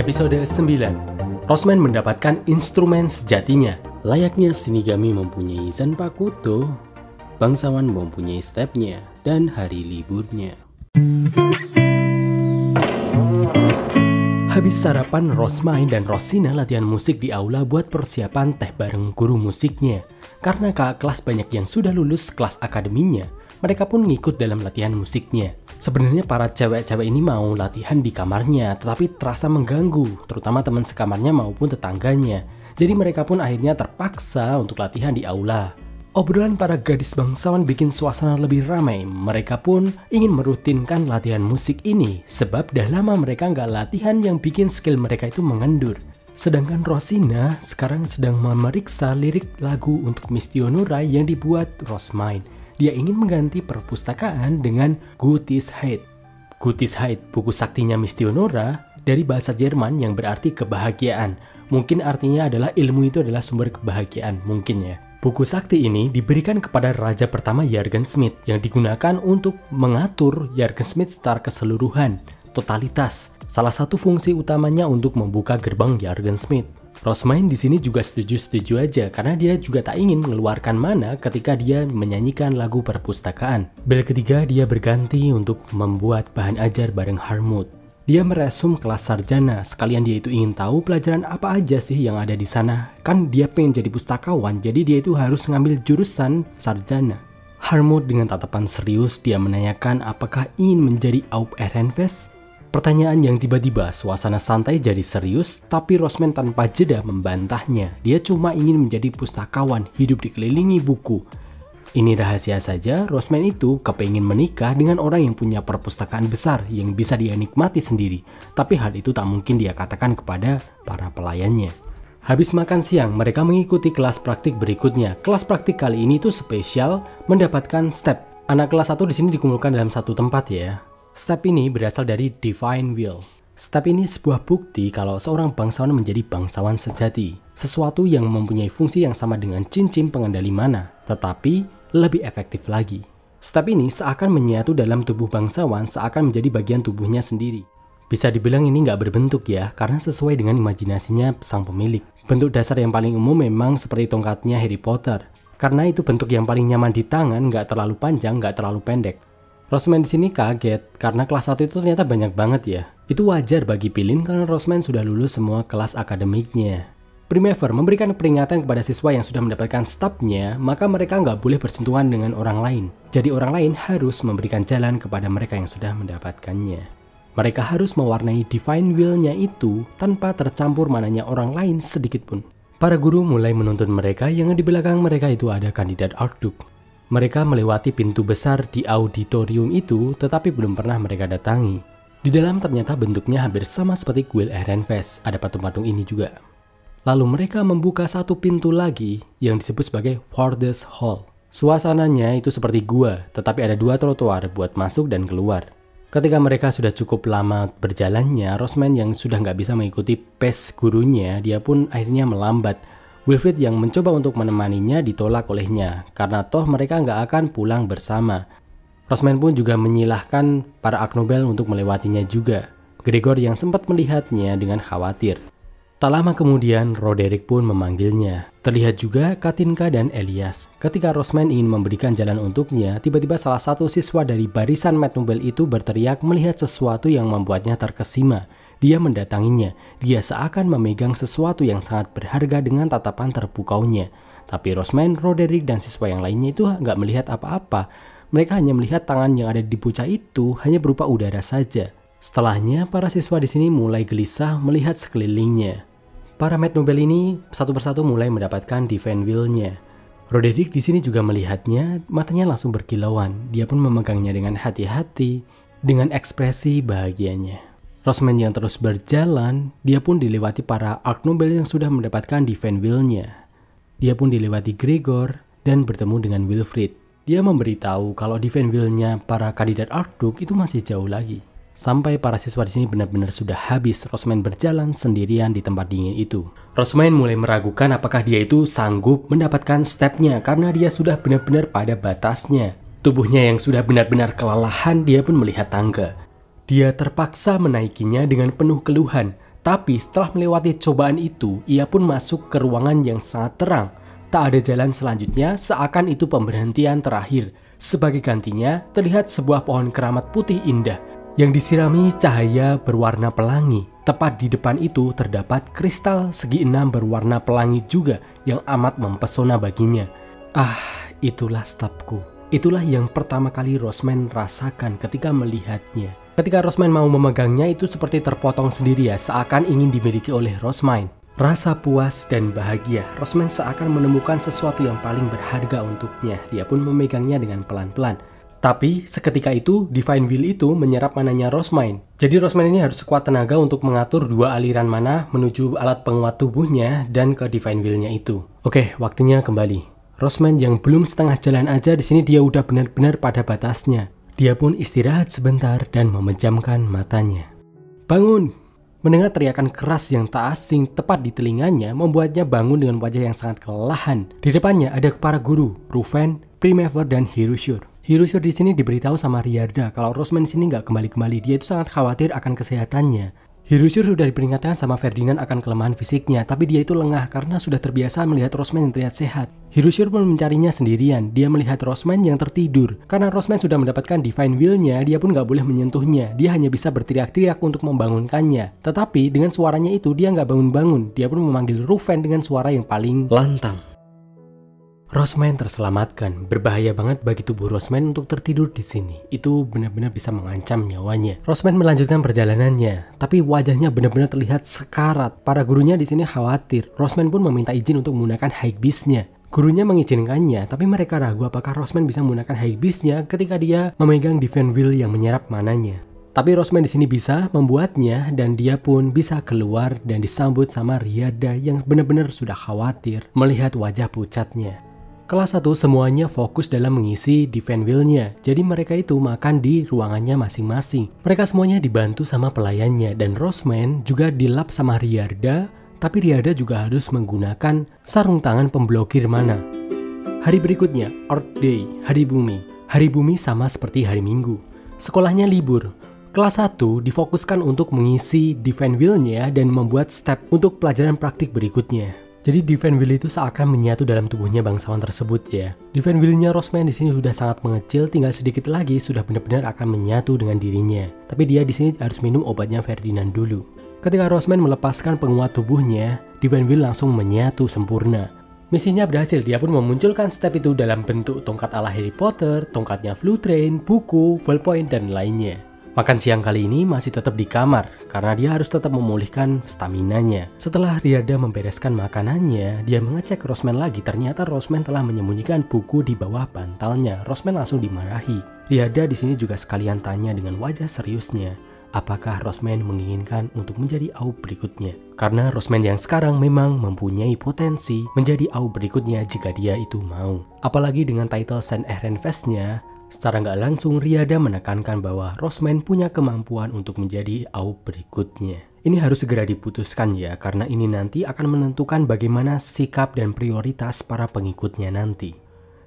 Episode 9. Rosman mendapatkan instrumen sejatinya. Layaknya Shinigami mempunyai Zanpakuto, bangsawan mempunyai stepnya dan hari liburnya. Habis sarapan, Rosmain dan Rosina latihan musik di aula buat persiapan teh bareng guru musiknya. Karena kakak kelas banyak yang sudah lulus kelas akademinya, mereka pun ngikut dalam latihan musiknya. Sebenarnya para cewek-cewek ini mau latihan di kamarnya, tetapi terasa mengganggu, terutama teman sekamarnya maupun tetangganya. Jadi mereka pun akhirnya terpaksa untuk latihan di aula. Obrolan para gadis bangsawan bikin suasana lebih ramai. Mereka pun ingin merutinkan latihan musik ini, sebab dah lama mereka nggak latihan yang bikin skill mereka itu mengendur. Sedangkan Rosina sekarang sedang memeriksa lirik lagu untuk Mistionora yang dibuat Rosmain. Dia ingin mengganti perpustakaan dengan Gutes Heid. Gutes Heid, buku saktinya Mistionora, dari bahasa Jerman yang berarti kebahagiaan. Mungkin artinya adalah ilmu itu adalah sumber kebahagiaan, mungkin ya. Buku sakti ini diberikan kepada raja pertama Jürgen Smith yang digunakan untuk mengatur Jürgen Smith secara keseluruhan, totalitas. Salah satu fungsi utamanya untuk membuka gerbang Jürgen Smith. Rosmain di sini juga setuju-setuju aja karena dia juga tak ingin mengeluarkan mana ketika dia menyanyikan lagu perpustakaan. Bel ketiga dia berganti untuk membuat bahan ajar bareng Harmut. Dia meresum kelas sarjana, sekalian dia itu ingin tahu pelajaran apa aja sih yang ada di sana. Kan dia pengen jadi pustakawan, jadi dia itu harus ngambil jurusan sarjana. Harmut dengan tatapan serius dia menanyakan apakah ingin menjadi Aup Ehrenfest. Pertanyaan yang tiba-tiba suasana santai jadi serius, tapi Rosman tanpa jeda membantahnya. Dia cuma ingin menjadi pustakawan, hidup dikelilingi buku. Ini rahasia saja, Rosman itu kepingin menikah dengan orang yang punya perpustakaan besar yang bisa dia nikmati sendiri. Tapi hal itu tak mungkin dia katakan kepada para pelayannya. Habis makan siang, mereka mengikuti kelas praktik berikutnya. Kelas praktik kali ini tuh spesial mendapatkan step. Anak kelas 1 di sini dikumpulkan dalam satu tempat ya. Step ini berasal dari Divine Will. Step ini sebuah bukti kalau seorang bangsawan menjadi bangsawan sejati. Sesuatu yang mempunyai fungsi yang sama dengan cincin pengendali mana, tetapi lebih efektif lagi. Step ini seakan menyatu dalam tubuh bangsawan, seakan menjadi bagian tubuhnya sendiri. Bisa dibilang ini nggak berbentuk ya, karena sesuai dengan imajinasinya sang pemilik. Bentuk dasar yang paling umum memang seperti tongkatnya Harry Potter. Karena itu bentuk yang paling nyaman di tangan, nggak terlalu panjang, nggak terlalu pendek. Rosman di sini kaget karena kelas 1 itu ternyata banyak banget ya. Itu wajar bagi Pilin karena Rosman sudah lulus semua kelas akademiknya. Primever memberikan peringatan kepada siswa yang sudah mendapatkan stepnya, maka mereka nggak boleh bersentuhan dengan orang lain. Jadi orang lain harus memberikan jalan kepada mereka yang sudah mendapatkannya. Mereka harus mewarnai Divine Will-nya itu tanpa tercampur mananya orang lain sedikit pun. Para guru mulai menuntun mereka yang di belakang mereka itu ada kandidat Archduke. Mereka melewati pintu besar di auditorium itu, tetapi belum pernah mereka datangi. Di dalam ternyata bentuknya hampir sama seperti kuil Ehrenfest, ada patung-patung ini juga. Lalu mereka membuka satu pintu lagi yang disebut sebagai Warders Hall. Suasananya itu seperti gua, tetapi ada 2 trotoar buat masuk dan keluar. Ketika mereka sudah cukup lama berjalannya, Rosman yang sudah nggak bisa mengikuti pace gurunya, dia pun akhirnya melambat. Wilfried yang mencoba untuk menemaninya ditolak olehnya, karena toh mereka nggak akan pulang bersama. Rosman pun juga menyilahkan para Agnobel untuk melewatinya juga. Gregor yang sempat melihatnya dengan khawatir. Tak lama kemudian, Roderick pun memanggilnya. Terlihat juga Katinka dan Elias. Ketika Rosman ingin memberikan jalan untuknya, tiba-tiba salah satu siswa dari barisan Agnobel itu berteriak melihat sesuatu yang membuatnya terkesima. Dia mendatanginya. Dia seakan memegang sesuatu yang sangat berharga dengan tatapan terpukaunya. Tapi Rosman, Roderick, dan siswa yang lainnya itu nggak melihat apa-apa. Mereka hanya melihat tangan yang ada di bocah itu hanya berupa udara saja. Setelahnya, para siswa di sini mulai gelisah melihat sekelilingnya. Para Agnobel ini satu persatu mulai mendapatkan Divine Will-nya. Roderick di sini juga melihatnya, matanya langsung berkilauan. Dia pun memegangnya dengan hati-hati, dengan ekspresi bahagianya. Rosman yang terus berjalan, dia pun dilewati para Agnobel yang sudah mendapatkan Divine Will-nya. Dia pun dilewati Gregor dan bertemu dengan Wilfried. Dia memberitahu kalau Divine Will-nya para kandidat Archduke itu masih jauh lagi. Sampai para siswa di sini benar-benar sudah habis, Rosman berjalan sendirian di tempat dingin itu. Rosman mulai meragukan apakah dia itu sanggup mendapatkan stepnya karena dia sudah benar-benar pada batasnya. Tubuhnya yang sudah benar-benar kelelahan, dia pun melihat tangga. Dia terpaksa menaikinya dengan penuh keluhan. Tapi setelah melewati cobaan itu, ia pun masuk ke ruangan yang sangat terang. Tak ada jalan selanjutnya, seakan itu pemberhentian terakhir. Sebagai gantinya, terlihat sebuah pohon keramat putih indah yang disirami cahaya berwarna pelangi. Tepat di depan itu terdapat kristal segi 6 berwarna pelangi juga yang amat mempesona baginya. Itulah stepku. Itulah yang pertama kali Rosman rasakan ketika melihatnya. Ketika Rosman mau memegangnya, itu seperti terpotong sendiri ya, seakan ingin dimiliki oleh Rosman. Rasa puas dan bahagia, Rosman seakan menemukan sesuatu yang paling berharga untuknya. Dia pun memegangnya dengan pelan-pelan. Tapi seketika itu, Divine Will itu menyerap mananya Rosman. Jadi Rosman ini harus sekuat tenaga untuk mengatur dua aliran mana menuju alat penguat tubuhnya dan ke Divine Will-nya itu. Oke, waktunya kembali. Rosman yang belum setengah jalan aja, di sini dia udah benar-benar pada batasnya. Dia pun istirahat sebentar dan memejamkan matanya. Bangun! Mendengar teriakan keras yang tak asing tepat di telinganya membuatnya bangun dengan wajah yang sangat kelelahan. Di depannya ada para guru, Ruven, Primever, dan Hirushur. Hirushur di sini diberitahu sama Riyarda kalau Rosman di sini nggak kembali-kembali. Dia itu sangat khawatir akan kesehatannya. Hirushur sudah diperingatkan sama Ferdinand akan kelemahan fisiknya, tapi dia itu lengah karena sudah terbiasa melihat Rosman yang terlihat sehat. Hirushur pun mencarinya sendirian. Dia melihat Rosman yang tertidur. Karena Rosman sudah mendapatkan Divine Will-nya, dia pun gak boleh menyentuhnya. Dia hanya bisa berteriak-teriak untuk membangunkannya. Tetapi dengan suaranya itu dia gak bangun-bangun. Dia pun memanggil Ruven dengan suara yang paling lantang. Rosman terselamatkan. Berbahaya banget bagi tubuh Rosman untuk tertidur di sini. Itu benar-benar bisa mengancam nyawanya. Rosman melanjutkan perjalanannya, tapi wajahnya benar-benar terlihat sekarat. Para gurunya di sini khawatir. Rosman pun meminta izin untuk menggunakan high beast-nya. Gurunya mengizinkannya, tapi mereka ragu apakah Rosman bisa menggunakan high beast-nya ketika dia memegang Divine Will yang menyerap mananya. Tapi Rosman di sini bisa membuatnya dan dia pun bisa keluar dan disambut sama Riyarda yang benar-benar sudah khawatir melihat wajah pucatnya. Kelas 1 semuanya fokus dalam mengisi Divine Will-nya. Jadi mereka itu makan di ruangannya masing-masing. Mereka semuanya dibantu sama pelayannya dan Rosman juga dilap sama Riyarda, tapi Riyarda juga harus menggunakan sarung tangan pemblokir mana. Hari berikutnya, Earth Day, hari bumi. Hari bumi sama seperti hari Minggu. Sekolahnya libur. Kelas 1 difokuskan untuk mengisi Divine Will-nya dan membuat step untuk pelajaran praktik berikutnya. Jadi Divine Will itu seakan menyatu dalam tubuhnya bangsawan tersebut ya. Divine Will-nya Rosman di sini sudah sangat mengecil, tinggal sedikit lagi sudah benar-benar akan menyatu dengan dirinya. Tapi dia di sini harus minum obatnya Ferdinand dulu. Ketika Rosman melepaskan penguat tubuhnya, Divine Will langsung menyatu sempurna. Misinya berhasil, dia pun memunculkan step itu dalam bentuk tongkat ala Harry Potter, tongkatnya Fluterain, buku, ballpoint, dan lainnya. Makan siang kali ini masih tetap di kamar, karena dia harus tetap memulihkan staminanya. Setelah Riyarda membereskan makanannya, dia mengecek Rosman lagi. Ternyata Rosman telah menyembunyikan buku di bawah bantalnya. Rosman langsung dimarahi. Riyarda di sini juga sekalian tanya dengan wajah seriusnya, apakah Rosman menginginkan untuk menjadi AUB berikutnya? Karena Rosman yang sekarang memang mempunyai potensi menjadi AUB berikutnya jika dia itu mau. Apalagi dengan title Saint Ehrenfest-nya, secara nggak langsung Riyarda menekankan bahwa Rosman punya kemampuan untuk menjadi AUB berikutnya. Ini harus segera diputuskan ya, karena ini nanti akan menentukan bagaimana sikap dan prioritas para pengikutnya nanti.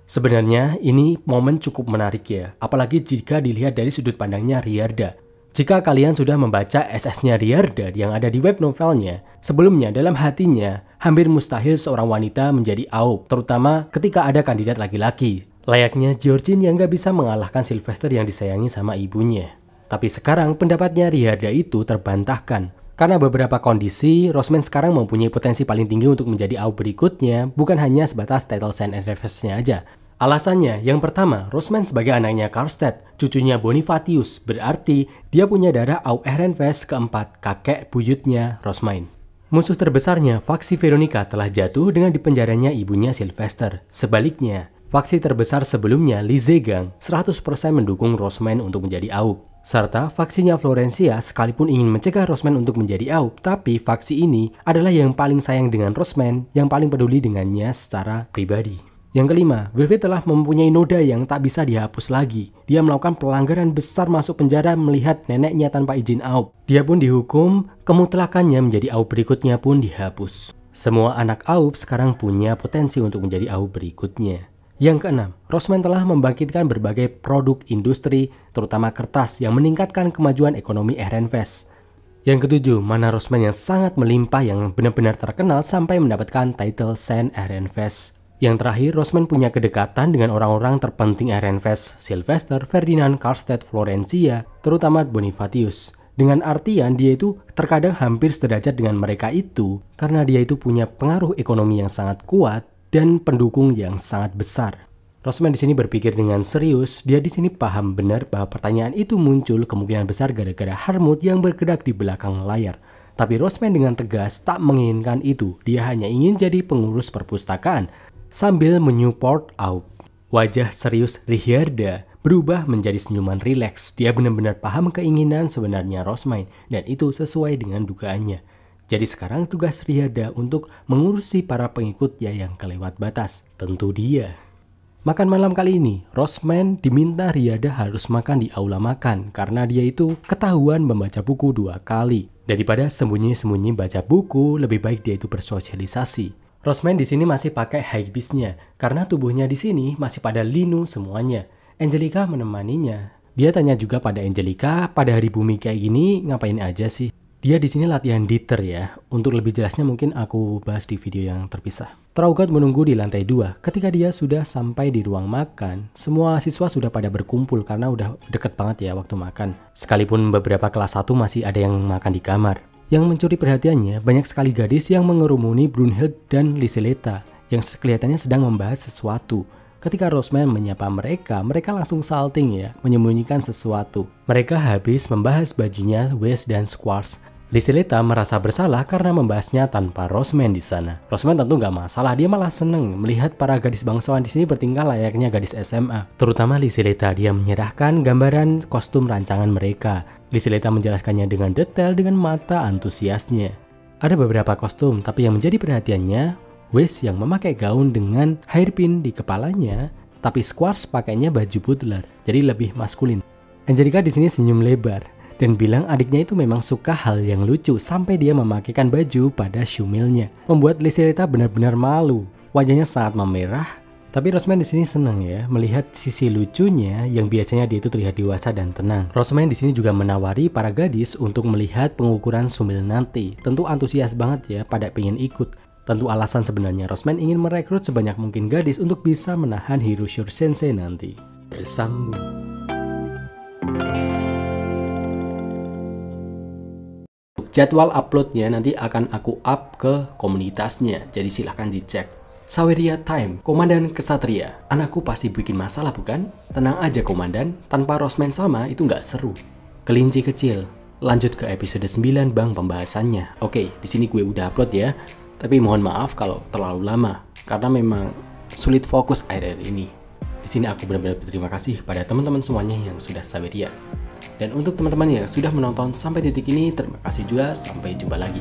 Sebenarnya ini momen cukup menarik ya, apalagi jika dilihat dari sudut pandangnya Riyarda. Jika kalian sudah membaca SS-nya Riyarda yang ada di web novelnya, sebelumnya dalam hatinya hampir mustahil seorang wanita menjadi AUB, terutama ketika ada kandidat laki-laki. Layaknya Georgine yang gak bisa mengalahkan Sylvester yang disayangi sama ibunya. Tapi sekarang pendapatnya Riyarda itu terbantahkan. Karena beberapa kondisi, Rosman sekarang mempunyai potensi paling tinggi untuk menjadi AUB berikutnya, bukan hanya sebatas title Saint Ehrenfest-nya aja. Alasannya, yang pertama, Rosman sebagai anaknya Karlstedt, cucunya Bonifatius, berarti dia punya darah AUB Ehrenfest keempat, kakek buyutnya Rosman. Musuh terbesarnya, faksi Veronica, telah jatuh dengan dipenjaranya ibunya Sylvester. Sebaliknya, faksi terbesar sebelumnya, Lizegang, 100% mendukung Rosman untuk menjadi AUB. Serta faksinya Florencia sekalipun ingin mencegah Rosman untuk menjadi AUB, tapi faksi ini adalah yang paling sayang dengan Rosman, yang paling peduli dengannya secara pribadi. Yang kelima, Wilfrid telah mempunyai noda yang tak bisa dihapus lagi. Dia melakukan pelanggaran besar masuk penjara melihat neneknya tanpa izin AUB. Dia pun dihukum, kemutlakannya menjadi AUB berikutnya pun dihapus. Semua anak AUB sekarang punya potensi untuk menjadi AUB berikutnya. Yang keenam, Rosman telah membangkitkan berbagai produk industri, terutama kertas, yang meningkatkan kemajuan ekonomi Ehrenfest. Yang ketujuh, mana Rosman yang sangat melimpah yang benar-benar terkenal sampai mendapatkan title Saint Ehrenfest. Yang terakhir, Rosman punya kedekatan dengan orang-orang terpenting Ehrenfest, Sylvester, Ferdinand, Karlstadt, Florencia, terutama Bonifatius. Dengan artian dia itu terkadang hampir sederajat dengan mereka itu karena dia itu punya pengaruh ekonomi yang sangat kuat dan pendukung yang sangat besar. Rosman di sini berpikir dengan serius, dia di sini paham benar bahwa pertanyaan itu muncul kemungkinan besar gara-gara Harmut yang bergerak di belakang layar. Tapi Rosman dengan tegas tak menginginkan itu, dia hanya ingin jadi pengurus perpustakaan sambil menyupport Aub. Wajah serius Richarda berubah menjadi senyuman rileks. Dia benar-benar paham keinginan sebenarnya Rosman dan itu sesuai dengan dugaannya. Jadi sekarang tugas Richarda untuk mengurusi para pengikutnya yang kelewat batas. Tentu dia. Makan malam kali ini, Rosman diminta Richarda harus makan di aula makan karena dia itu ketahuan membaca buku 2 kali. Daripada sembunyi-sembunyi baca buku, lebih baik dia itu bersosialisasi. Rosman di sini masih pakai high beast-nya karena tubuhnya di sini masih pada linu semuanya. Angelica menemaninya. Dia tanya juga pada Angelica, pada hari bumi kayak gini ngapain aja sih? Dia di sini latihan diter ya. Untuk lebih jelasnya mungkin aku bahas di video yang terpisah. Traugot menunggu di lantai 2. Ketika dia sudah sampai di ruang makan, semua siswa sudah pada berkumpul karena udah deket banget ya waktu makan. Sekalipun beberapa kelas 1 masih ada yang makan di kamar. Yang mencuri perhatiannya, banyak sekali gadis yang mengerumuni Brunhild dan Liseleta yang kelihatannya sedang membahas sesuatu. Ketika Rosman menyapa mereka, mereka langsung salting ya, menyembunyikan sesuatu. Mereka habis membahas bajunya Wes dan Squarts. Liseleta merasa bersalah karena membahasnya tanpa Rosman di sana. Rosman tentu nggak masalah, dia malah seneng melihat para gadis bangsawan di sini bertingkah layaknya gadis SMA. Terutama Liseleta, dia menyerahkan gambaran kostum rancangan mereka. Liseleta menjelaskannya dengan detail dengan mata antusiasnya. Ada beberapa kostum, tapi yang menjadi perhatiannya Wes yang memakai gaun dengan hairpin di kepalanya, tapi Squarts pakainya baju butler, jadi lebih maskulin. Angelica di sini senyum lebar dan bilang adiknya itu memang suka hal yang lucu sampai dia memakaikan baju pada shumilnya, membuat Liseleta benar-benar malu. Wajahnya sangat memerah, tapi Rosman di sini senang ya melihat sisi lucunya yang biasanya dia itu terlihat dewasa dan tenang. Rosman di sini juga menawari para gadis untuk melihat pengukuran shumil nanti. Tentu antusias banget ya pada pengen ikut. Tentu alasan sebenarnya Rosman ingin merekrut sebanyak mungkin gadis untuk bisa menahan Hiroshige Sensei nanti. Bersambung. Jadwal uploadnya nanti akan aku up ke komunitasnya, jadi silahkan dicek. Saweria Time, Komandan Kesatria. Anakku pasti bikin masalah bukan? Tenang aja komandan, tanpa Rosman sama itu nggak seru. Kelinci kecil, lanjut ke episode 9 bang pembahasannya. Oke, di sini gue udah upload ya. Tapi mohon maaf kalau terlalu lama, karena memang sulit fokus akhir-akhir ini. Di sini aku benar-benar berterima kasih kepada teman-teman semuanya yang sudah saweria. Dan untuk teman-teman yang sudah menonton sampai titik ini, terima kasih juga, sampai jumpa lagi.